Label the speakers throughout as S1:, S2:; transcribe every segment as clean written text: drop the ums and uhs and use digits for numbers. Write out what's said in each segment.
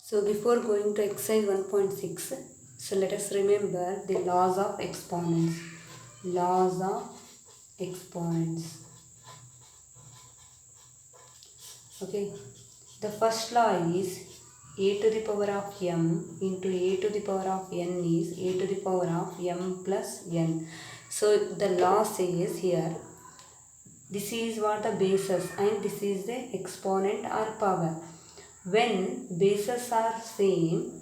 S1: So before going to exercise 1.6, so let us remember the laws of exponents. Laws of exponents. Okay. The first law is a to the power of m into a to the power of n is a to the power of m plus n. So the law says here, this is what the bases and this is the exponent or power. When bases are same,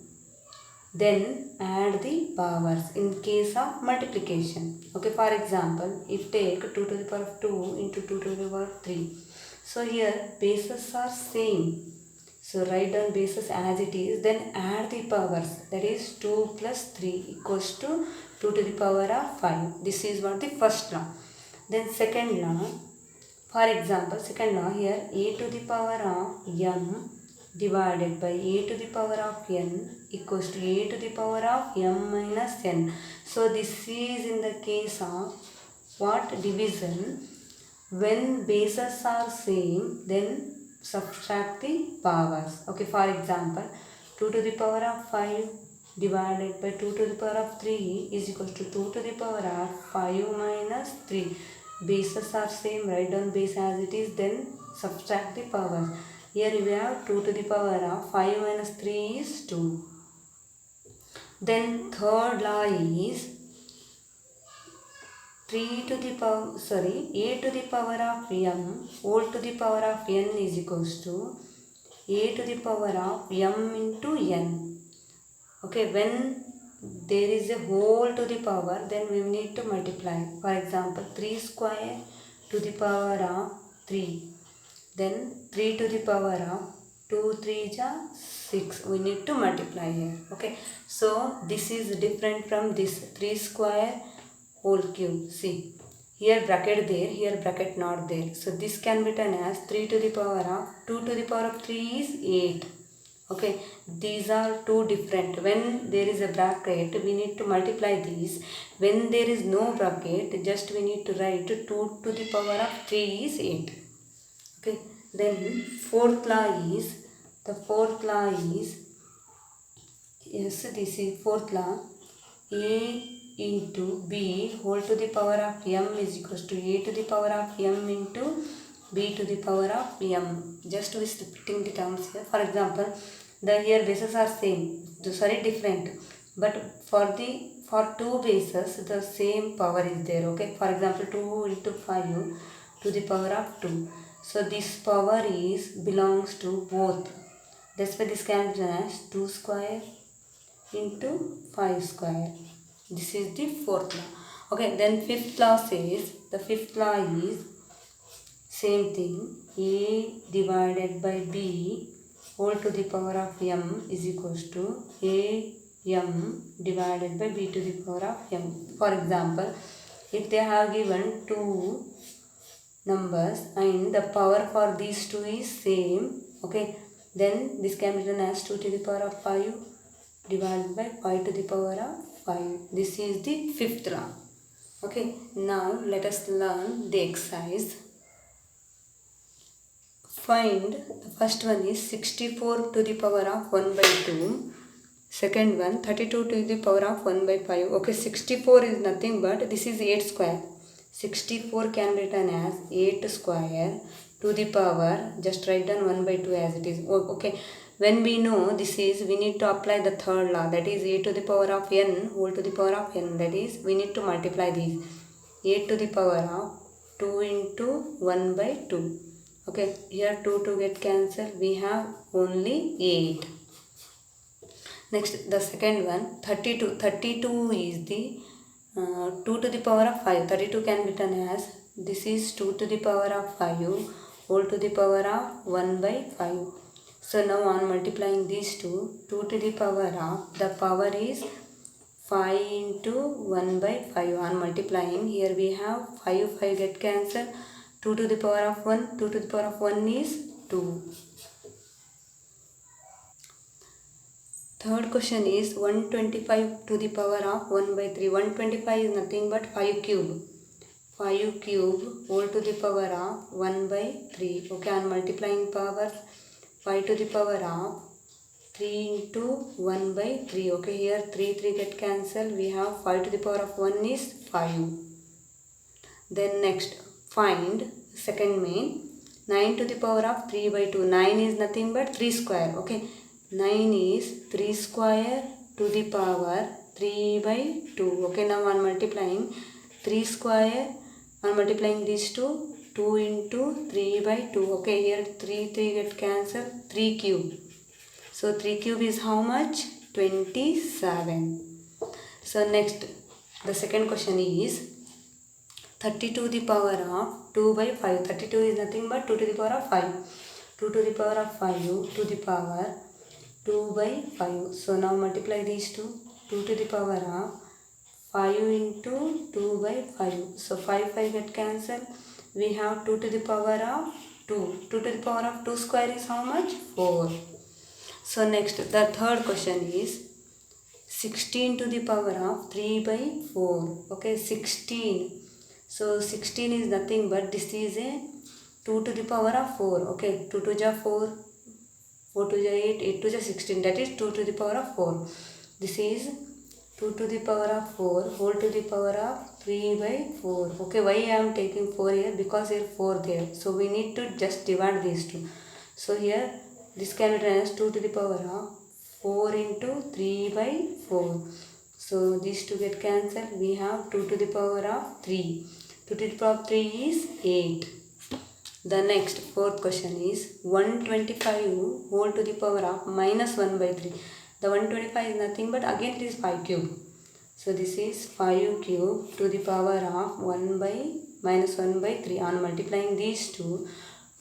S1: then add the powers in case of multiplication. Okay, for example, if take 2 to the power of 2 into 2 to the power of 3. So here bases are same. So write down bases as it is, then add the powers. That is 2 plus 3 equals to 2 to the power of 5. This is what the first law. Then second law, for example, second law here, a to the power of m divided by a to the power of n equals to a to the power of m minus n. So this is in the case of what? Division. When bases are same, then subtract the powers. Okay, for example, 2 to the power of 5 divided by 2 to the power of 3 is equal to 2 to the power of 5 minus 3. Bases are same, write down base as it is, then subtract the powers. Here we have 2 to the power of 5 minus 3 is 2. Then third law is a to the power of m whole to the power of n is equals to a to the power of m into n. Okay, when there is a whole to the power, then we need to multiply. For example, 3 square to the power of 3. Then 3 to the power of 2 3 6. We need to multiply here. Okay, so this is different from this 3 square whole cube. See, here bracket there, here bracket not there. So this can be written as 3 to the power of 2 to the power of 3 is 8. Okay, these are two different. When there is a bracket, we need to multiply these. When there is no bracket, just we need to write 2 to the power of 3 is 8. Okay, then fourth law is, yes, this is fourth law, a into b whole to the power of m is equals to a to the power of m into b to the power of m. Just we splitting the terms here. For example, the here bases are same, different, but for two bases the same power is there. Okay, for example, 2 into 5 to the power of 2. So this power is belongs to both. That's why this can be written as 2 square into 5 square. This is the fourth law. Okay, then fifth law says, the fifth law is same thing, a divided by b whole to the power of m is equals to a m divided by b to the power of m. For example, if they have given two numbers and the power for these two is same, okay, then this can be written as 2 to the power of 5 divided by 5 to the power of 5. This is the fifth law. Okay, now let us learn the exercise. Find, the first one is 64 to the power of 1 by 2. Second one, 32 to the power of 1 by 5. Okay, 64 is nothing but this is 8 square. 64 can be written as 8 square to the power, just write down 1 by 2 as it is. Okay, when we know this is, we need to apply the third law, that is a to the power of n whole to the power of n. That is, we need to multiply these. 8 to the power of 2 into 1 by 2. Okay, here 2 to get cancelled, we have only 8. Next, the second one, 32. 32 is the 2 to the power of 5. 32 can be written as, this is 2 to the power of 5 whole to the power of 1 by 5. So now on multiplying these two, 2 to the power of, the power is 5 into 1 by 5. On multiplying, here we have 5 get cancelled. 2 to the power of 1, 2 to the power of 1 is 2. Third question is 125 to the power of 1 by 3. 125 is nothing but 5 cube. 5 cube whole to the power of 1 by 3. Okay, on multiplying powers, 5 to the power of 3 into 1 by 3. Okay, here 3 get cancelled. We have 5 to the power of 1 is 5. Then next, find second main. 9 to the power of 3 by 2. 9 is nothing but 3 square. Okay, 9 is 3 square to the power 3 by 2. Okay, now I am multiplying 3 square. I am multiplying these two. 2 into 3 by 2. Okay, here 3 get cancelled. 3 cube. So 3 cube is how much? 27. So next, the second question is 30 to the power of 2 by 5. 32 is nothing but 2 to the power of 5. 2 to the power of 5 to the power 2 by 5. So now multiply these two. 2 to the power of 5 into 2 by 5. So 5 get cancelled. We have 2 to the power of 2. 2 to the power of 2 square is how much? 4. So next, the third question is 16 to the power of 3 by 4. Okay, 16. So 16 is nothing but this is a 2 to the power of 4. Okay, 2 to the 4, 4 to the 8, 8 to the 16. That is 2 to the power of 4. This is 2 to the power of 4 whole to the power of 3 by 4. Okay, why I am taking 4 here? Because here 4 there. So we need to just divide these two. So here this can be written as 2 to the power of 4 into 3 by 4. So these two get cancelled. We have 2 to the power of 3. 2 to the power of 3 is 8. The next fourth question is 125 whole to the power of minus 1 by 3. The 125 is nothing but again it is 5 cube. So this is 5 cube to the power of 1 by minus 1 by 3. On multiplying these two,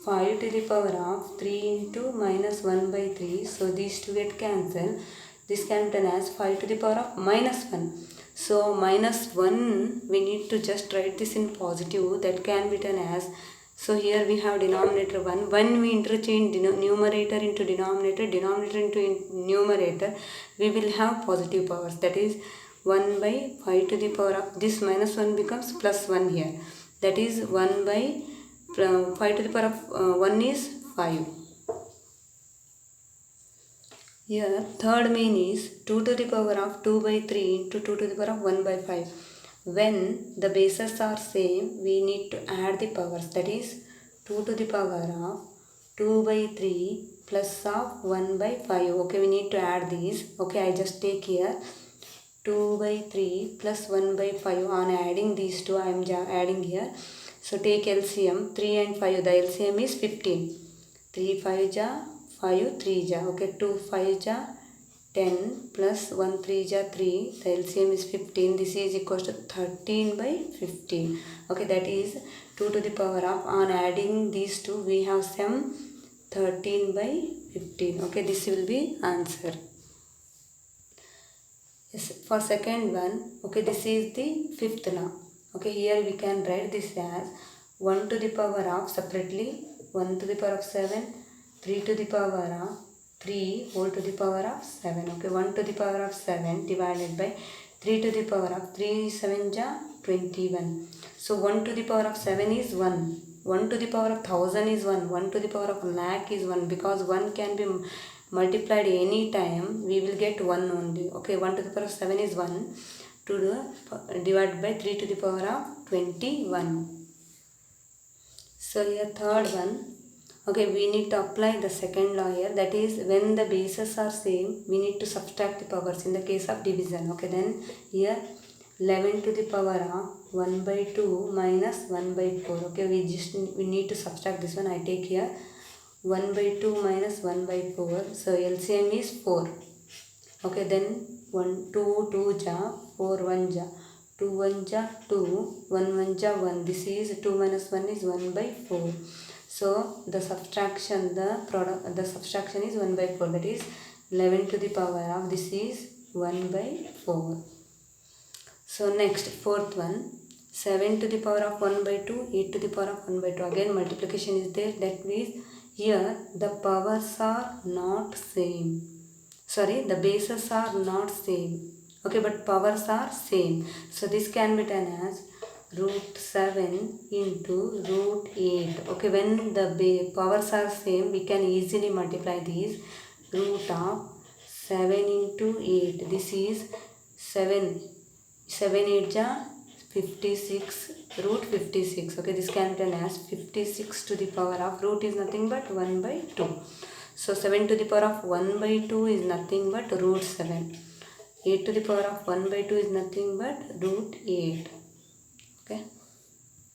S1: 5 to the power of 3 into minus 1 by 3. So these two get cancelled. This can be written as 5 to the power of minus 1. So minus 1, we need to just write this in positive. That can be written as, so here we have denominator 1. When we interchange numerator into denominator, denominator into numerator, we will have positive powers. That is 1 by 5 to the power of, this minus 1 becomes plus 1 here. That is 1 by 5 to the power of 1 is 5. Here third main is 2 to the power of 2 by 3 into 2 to the power of 1 by 5. When the bases are same, we need to add the powers. That is 2 to the power of 2 by 3 plus of 1 by 5. Okay, we need to add these. Okay, I just take here 2 by 3 plus 1 by 5. On adding these two, I am adding here. So take LCM. 3 and 5. The LCM is 15. 3 5 ja 5 3 ja. Okay, 2 5 ja 10 plus 1 3 ja 3. The LCM is 15. This is equals to 13 by 15. Okay, that is 2 to the power of, on adding these two, we have some 13 by 15. Okay, this will be answer. Yes, for second one, okay, this is the fifth law. Okay, here we can write this as 1 to the power of, separately 1 to the power of 7, 3 to the power of 3 whole to the power of 7. Okay, 1 to the power of 7 divided by 3 to the power of 3 7 ja 21. So 1 to the power of 7 is 1. 1 to the power of 1000 is 1. 1 to the power of lakh is 1. Because 1 can be multiplied any time, we will get 1 only. Okay, 1 to the power of 7 is 1. To the divided by 3 to the power of 21. So here third one. Okay, we need to apply the second law here. That is, when the bases are same, we need to subtract the powers in the case of division. Okay, then here 11 to the power of 1 by 2 minus 1 by 4. Okay, we need to subtract this one. I take here 1 by 2 minus 1 by 4. So LCM is 4. Okay, then 1 2 2 ja 4 1 ja 2 1 ja 2 1 1 ja 1. This is 2 minus 1 is 1 by 4. So the subtraction, the subtraction is 1 by 4. That is 11 to the power of, this is 1 by 4. So next fourth one, 7 to the power of 1 by 2, 8 to the power of 1 by 2. Again multiplication is there. That means here the powers are not same. Sorry, the bases are not same. Okay, but powers are same. So this can be done as root 7 into root 8. Okay, when the powers are same, we can easily multiply these. Root of 7 into 8. This is 7. 7 8 ja 56 root 56. Okay, this can be written as 56 to the power of root is nothing but 1 by 2. So 7 to the power of 1 by 2 is nothing but root 7. 8 to the power of 1 by 2 is nothing but root 8. Okay.